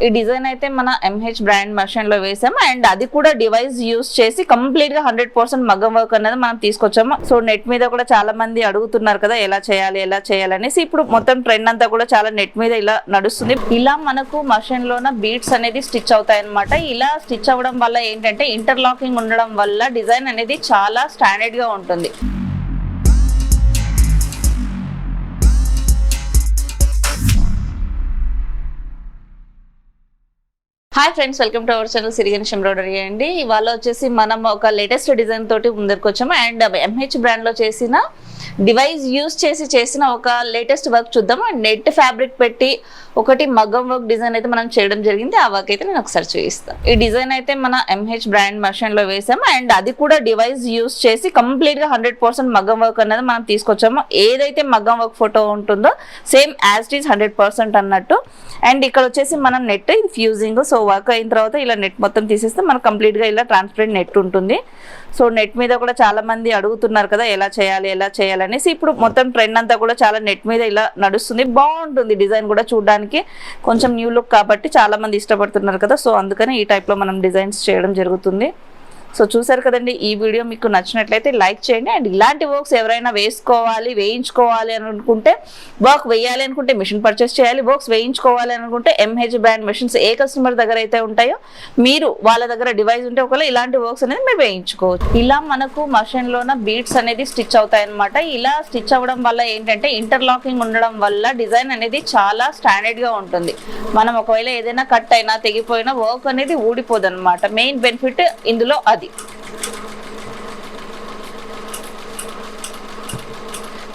ఈ డిజైన్ అయితే మన ఎంహెచ్ బ్రాండ్ మెషిన్ లో వేసాము అండ్ అది కూడా డివైస్ యూస్ చేసి కంప్లీట్ గా 100% మగ్గం వర్క్ అనేది మనం తీసుకొచ్చాము. సో నెట్ మీద కూడా చాలా మంది అడుగుతున్నారు కదా ఎలా చేయాలి అనేసి. ఇప్పుడు మొత్తం ట్రెండ్ అంతా కూడా చాలా నెట్ మీద ఇలా నడుస్తుంది. ఇలా మనకు మెషిన్ లోన బీడ్స్ అనేది స్టిచ్ అవుతాయి అనమాట. ఇలా స్టిచ్ అవ్వడం వల్ల ఏంటంటే ఇంటర్లాకింగ్ ఉండడం వల్ల డిజైన్ అనేది చాలా స్టాండర్డ్ గా ఉంటుంది. Hi friends, welcome to our channel Siriganesh embroidery అండి. ఇవాళ వచ్చేసి మనం ఒక లేటెస్ట్ డిజైన్ తోటి ముందరికి వచ్చాము అండ్ ఎంహెచ్ బ్రాండ్ లో చేసిన డివైస్ యూస్ చేసిన ఒక లేటెస్ట్ వర్క్ చూద్దాము. అండ్ నెట్ ఫ్యాబ్రిక్ పెట్టి ఒకటి మగ్గం వర్క్ డిజైన్ అయితే మనం చేయడం జరిగింది. ఆ వర్క్ అయితే నేను ఒకసారి చూపిస్తాను. ఈ డిజైన్ అయితే మన ఎంహెచ్ బ్రాండ్ మెషిన్ లో వేసాము అండ్ అది కూడా డివైస్ యూస్ చేసి కంప్లీట్ గా 100% మగ్గం వర్క్ అనేది మనం తీసుకొచ్చాము. ఏదైతే మగ్గం వర్క్ ఫోటో ఉంటుందో సేమ్ యాజ్ ఇట్ ఈస్ 100% అన్నట్టు. అండ్ ఇక్కడ వచ్చేసి మనం నెట్ ఇది ఫ్యూజింగ్. సో వర్క్ అయిన తర్వాత ఇలా నెట్ మొత్తం తీసేస్తే మనకు కంప్లీట్ గా ఇలా ట్రాన్స్పరెంట్ నెట్ ఉంటుంది. సో నెట్ మీద కూడా చాలా మంది అడుగుతున్నారు కదా ఎలా చేయాలి అనేసి. ఇప్పుడు మొత్తం ట్రెండ్ అంతా కూడా చాలా నెట్ మీద ఇలా నడుస్తుంది. బాగుంటుంది డిజైన్ కూడా చూడడానికి, కొంచెం న్యూ లుక్ కాబట్టి చాలా మంది ఇష్టపడుతున్నారు కదా. సో అందుకని ఈ టైప్ లో మనం డిజైన్స్ చేయడం జరుగుతుంది. సో చూసారు కదండి, ఈ వీడియో మీకు నచ్చినట్లయితే లైక్ చేయండి. అండ్ ఇలాంటి వర్క్స్ ఎవరైనా వేయించుకోవాలి అని అనుకుంటే, వర్క్ వేయాలి అనుకుంటే మిషన్ పర్చేస్ చేయాలి, వర్క్స్ వేయించుకోవాలి అనుకుంటే ఎంహెచ్ బ్రాండ్ మెషిన్స్ ఏ కస్టమర్ దగ్గర అయితే ఉంటాయో మీరు వాళ్ళ దగ్గర డివైస్ ఉంటే ఒకవేళ ఇలాంటి వర్క్స్ అనేది మీరు వేయించుకోవచ్చు. ఇలా మనకు మషిన్ లోన బీడ్స్ అనేది స్టిచ్ అవుతాయి అనమాట. ఇలా స్టిచ్ అవ్వడం వల్ల ఏంటంటే ఇంటర్లాకింగ్ ఉండడం వల్ల డిజైన్ అనేది చాలా స్టాండర్డ్ గా ఉంటుంది. మనం ఒకవేళ ఏదైనా కట్ అయినా తెగిపోయినా వర్క్ అనేది ఊడిపోదు అనమాట. మెయిన్ బెనిఫిట్ ఇందులో అది.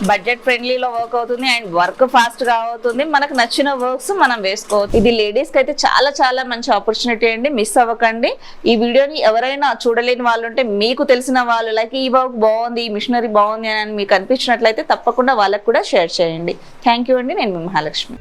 బడ్జెట్ ఫ్రెండ్లీలో వర్క్ అవుతుంది అండ్ వర్క్ ఫాస్ట్ గా అవుతుంది. మనకు నచ్చిన వర్క్స్ మనం వేసుకోవచ్చు. ఇది లేడీస్ కి అయితే చాలా మంచి ఆపర్చునిటీ అండి, మిస్ అవ్వకండి. ఈ వీడియోని ఎవరైనా చూడలేని వాళ్ళు ఉంటే, మీకు తెలిసిన వాళ్ళు లైక్ ఈ వర్క్ బాగుంది, ఈ మిషనరీ బాగుంది అని మీకు అనిపించినట్లయితే తప్పకుండా వాళ్ళకు కూడా షేర్ చేయండి. థ్యాంక్ యూ అండి. నేను మీ మహాలక్ష్మి.